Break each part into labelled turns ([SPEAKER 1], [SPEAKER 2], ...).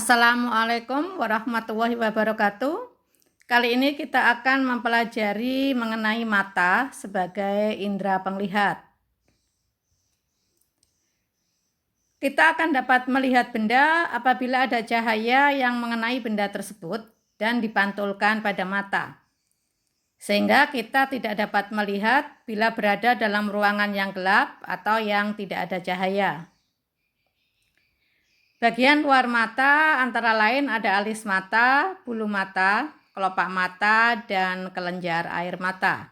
[SPEAKER 1] Assalamualaikum warahmatullahi wabarakatuh. Kali ini kita akan mempelajari mengenai mata sebagai indera penglihat. Kita akan dapat melihat benda apabila ada cahaya yang mengenai benda tersebut dan dipantulkan pada mata. Sehingga kita tidak dapat melihat bila berada dalam ruangan yang gelap atau yang tidak ada cahaya. Bagian luar mata antara lain ada alis mata, bulu mata, kelopak mata, dan kelenjar air mata.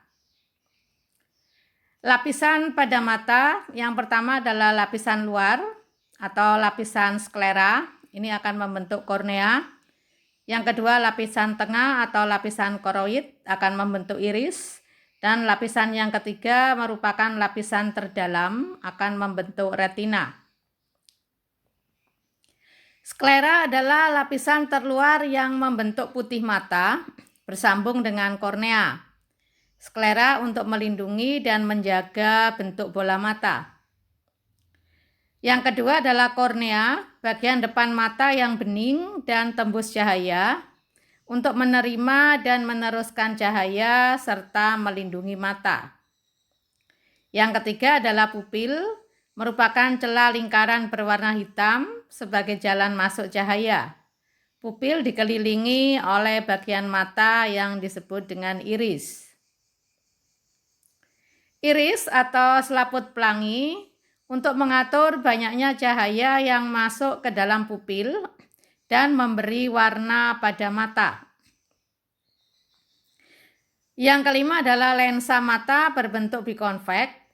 [SPEAKER 1] Lapisan pada mata yang pertama adalah lapisan luar atau lapisan sklera. Ini akan membentuk kornea. Yang kedua lapisan tengah atau lapisan koroid akan membentuk iris. Dan lapisan yang ketiga merupakan lapisan terdalam akan membentuk retina. Sklera adalah lapisan terluar yang membentuk putih mata bersambung dengan kornea. Sklera untuk melindungi dan menjaga bentuk bola mata. Yang kedua adalah kornea, bagian depan mata yang bening dan tembus cahaya untuk menerima dan meneruskan cahaya serta melindungi mata. Yang ketiga adalah pupil, merupakan celah lingkaran berwarna hitam sebagai jalan masuk cahaya. Pupil dikelilingi oleh bagian mata yang disebut dengan iris. Iris atau selaput pelangi untuk mengatur banyaknya cahaya yang masuk ke dalam pupil dan memberi warna pada mata. Yang kelima adalah lensa mata berbentuk bikonveks.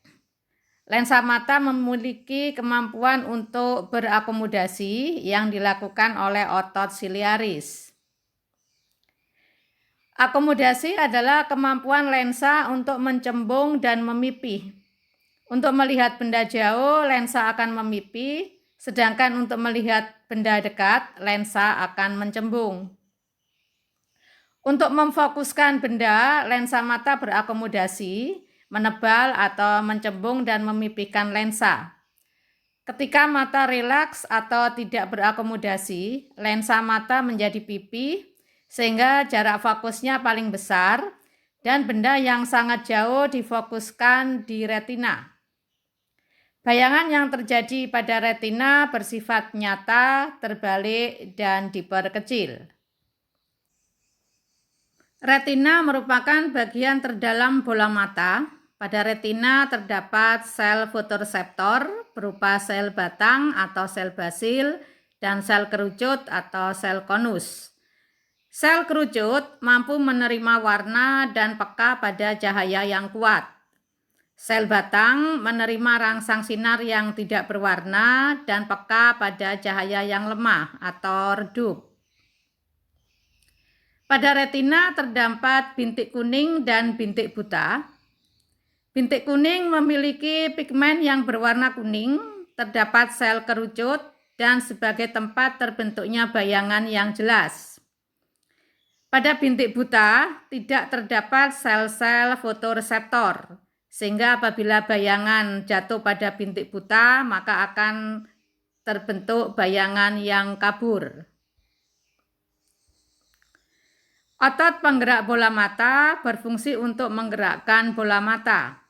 [SPEAKER 1] Lensa mata memiliki kemampuan untuk berakomodasi yang dilakukan oleh otot siliaris. Akomodasi adalah kemampuan lensa untuk mencembung dan memipih. Untuk melihat benda jauh, lensa akan memipih, sedangkan untuk melihat benda dekat, lensa akan mencembung. Untuk memfokuskan benda, lensa mata berakomodasi, menebal atau mencembung dan memipihkan lensa. Ketika mata rileks atau tidak berakomodasi, lensa mata menjadi pipih sehingga jarak fokusnya paling besar dan benda yang sangat jauh difokuskan di retina. Bayangan yang terjadi pada retina bersifat nyata, terbalik, dan diperkecil. Retina merupakan bagian terdalam bola mata. Pada retina terdapat sel fotoreseptor berupa sel batang atau sel basil dan sel kerucut atau sel konus. Sel kerucut mampu menerima warna dan peka pada cahaya yang kuat. Sel batang menerima rangsang sinar yang tidak berwarna dan peka pada cahaya yang lemah atau redup. Pada retina terdapat bintik kuning dan bintik buta. Bintik kuning memiliki pigmen yang berwarna kuning, terdapat sel kerucut, dan sebagai tempat terbentuknya bayangan yang jelas. Pada bintik buta tidak terdapat sel-sel fotoreseptor, sehingga apabila bayangan jatuh pada bintik buta, maka akan terbentuk bayangan yang kabur. Otot penggerak bola mata berfungsi untuk menggerakkan bola mata.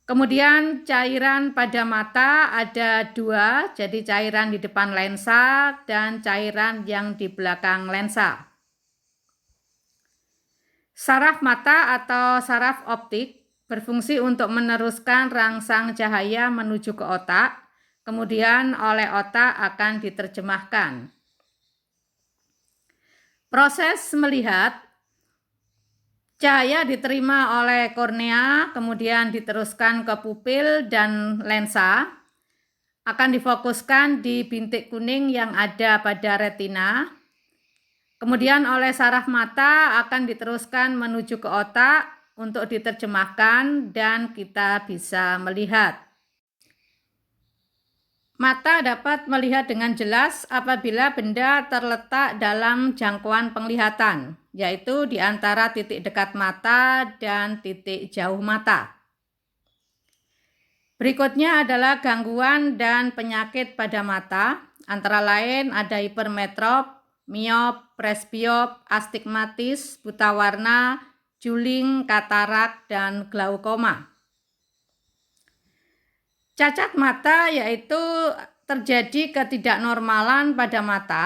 [SPEAKER 1] Kemudian cairan pada mata ada dua, jadi cairan di depan lensa dan cairan yang di belakang lensa. Saraf mata atau saraf optik berfungsi untuk meneruskan rangsang cahaya menuju ke otak, kemudian oleh otak akan diterjemahkan. Proses melihat, cahaya diterima oleh kornea, kemudian diteruskan ke pupil dan lensa, akan difokuskan di bintik kuning yang ada pada retina, kemudian oleh saraf mata akan diteruskan menuju ke otak untuk diterjemahkan dan kita bisa melihat. Mata dapat melihat dengan jelas apabila benda terletak dalam jangkauan penglihatan, yaitu di antara titik dekat mata dan titik jauh mata. Berikutnya adalah gangguan dan penyakit pada mata. antara lain ada hipermetrop, miop, presbiop, astigmatis, buta warna, juling, katarak, dan glaukoma. Cacat mata yaitu terjadi ketidaknormalan pada mata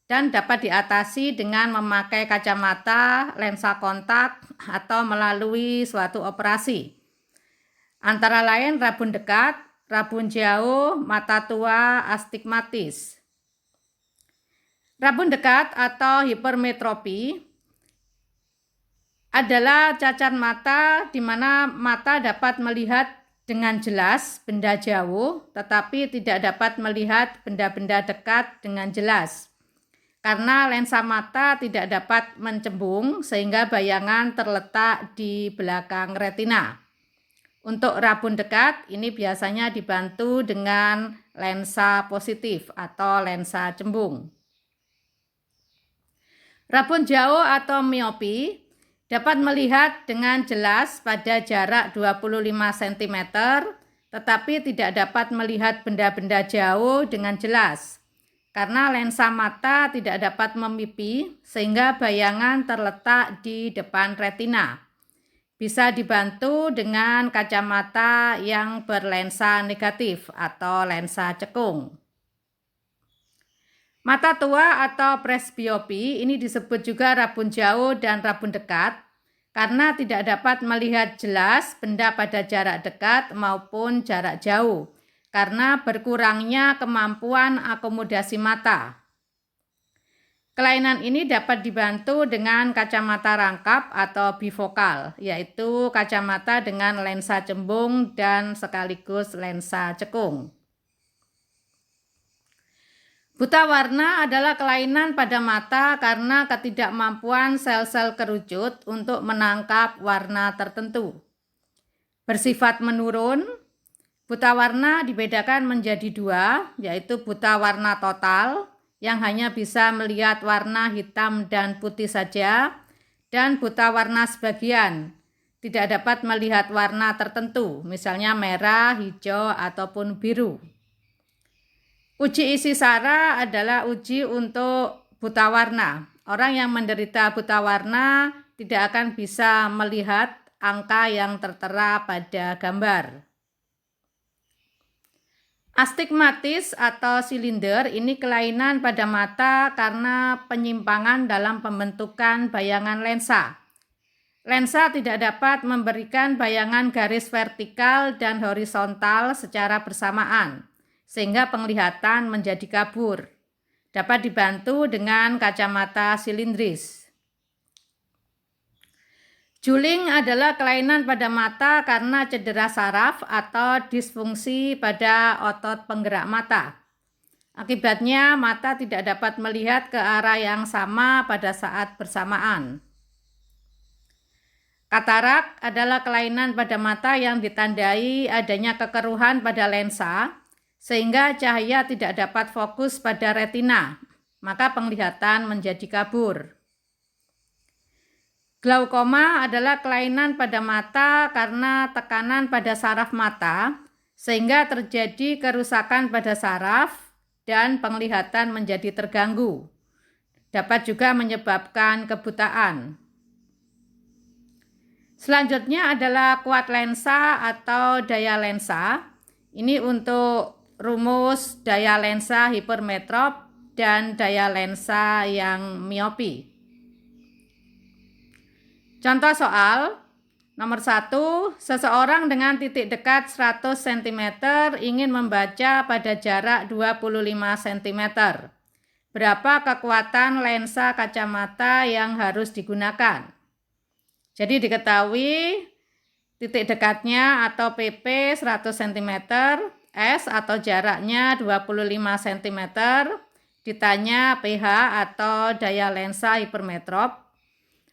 [SPEAKER 1] dan dapat diatasi dengan memakai kacamata, lensa kontak, atau melalui suatu operasi. Antara lain rabun dekat, rabun jauh, mata tua, astigmatis. Rabun dekat atau hipermetropi adalah cacat mata di mana mata dapat melihat dengan jelas benda jauh, tetapi tidak dapat melihat benda-benda dekat dengan jelas. Karena lensa mata tidak dapat mencembung sehingga bayangan terletak di belakang retina. Untuk rabun dekat ini biasanya dibantu dengan lensa positif atau lensa cembung. Rabun jauh atau miopi dapat melihat dengan jelas pada jarak 25 cm, tetapi tidak dapat melihat benda-benda jauh dengan jelas. Karena lensa mata tidak dapat memipi sehingga bayangan terletak di depan retina. Bisa dibantu dengan kacamata yang berlensa negatif atau lensa cekung. Mata tua atau presbiopi ini disebut juga rabun jauh dan rabun dekat karena tidak dapat melihat jelas benda pada jarak dekat maupun jarak jauh karena berkurangnya kemampuan akomodasi mata. Kelainan ini dapat dibantu dengan kacamata rangkap atau bifokal, yaitu kacamata dengan lensa cembung dan sekaligus lensa cekung. Buta warna adalah kelainan pada mata karena ketidakmampuan sel-sel kerucut untuk menangkap warna tertentu. Bersifat menurun, buta warna dibedakan menjadi dua, yaitu buta warna total yang hanya bisa melihat warna hitam dan putih saja, dan buta warna sebagian, tidak dapat melihat warna tertentu, misalnya merah, hijau, ataupun biru. Uji isi sara adalah uji untuk buta warna. Orang yang menderita buta warna tidak akan bisa melihat angka yang tertera pada gambar. Astigmatis atau silinder ini kelainan pada mata karena penyimpangan dalam pembentukan bayangan lensa. Lensa tidak dapat memberikan bayangan garis vertikal dan horizontal secara bersamaan, sehingga penglihatan menjadi kabur. Dapat dibantu dengan kacamata silindris. Juling adalah kelainan pada mata karena cedera saraf atau disfungsi pada otot penggerak mata. Akibatnya mata tidak dapat melihat ke arah yang sama pada saat bersamaan. Katarak adalah kelainan pada mata yang ditandai adanya kekeruhan pada lensa sehingga cahaya tidak dapat fokus pada retina, maka penglihatan menjadi kabur. Glaukoma adalah kelainan pada mata karena tekanan pada saraf mata sehingga terjadi kerusakan pada saraf dan penglihatan menjadi terganggu. Dapat juga menyebabkan kebutaan. Selanjutnya adalah kuat lensa atau daya lensa. Ini untuk rumus daya lensa hipermetrop dan daya lensa yang miopi. Contoh soal nomor 1, seseorang dengan titik dekat 100 cm ingin membaca pada jarak 25 cm. Berapa kekuatan lensa kacamata yang harus digunakan? Jadi diketahui titik dekatnya atau PP 100 cm, S atau jaraknya 25 cm, ditanya pH atau daya lensa hipermetrop.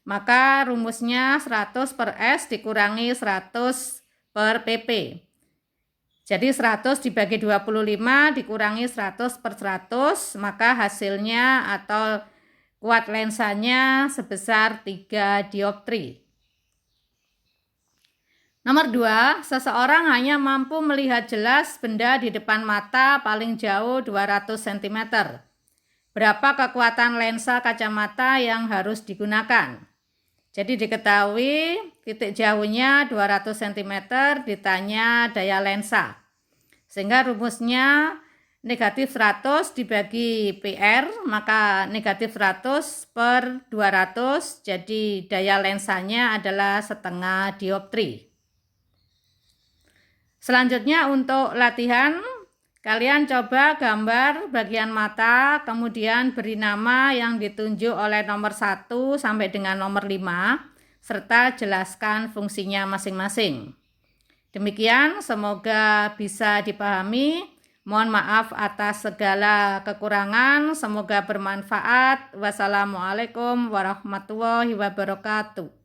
[SPEAKER 1] Maka rumusnya 100 per S dikurangi 100 per PP. Jadi 100 dibagi 25 dikurangi 100 per 100, maka hasilnya atau kuat lensanya sebesar 3 dioptri. Nomor 2, seseorang hanya mampu melihat jelas benda di depan mata paling jauh 200 cm. Berapa kekuatan lensa kacamata yang harus digunakan? Jadi diketahui titik jauhnya 200 cm ditanya daya lensa. Sehingga rumusnya negatif 100 dibagi PR, maka negatif 100 per 200, jadi daya lensanya adalah setengah dioptri. Selanjutnya untuk latihan, kalian coba gambar bagian mata, kemudian beri nama yang ditunjuk oleh nomor 1 sampai dengan nomor 5, serta jelaskan fungsinya masing-masing. Demikian, semoga bisa dipahami. Mohon maaf atas segala kekurangan, semoga bermanfaat. Wassalamualaikum warahmatullahi wabarakatuh.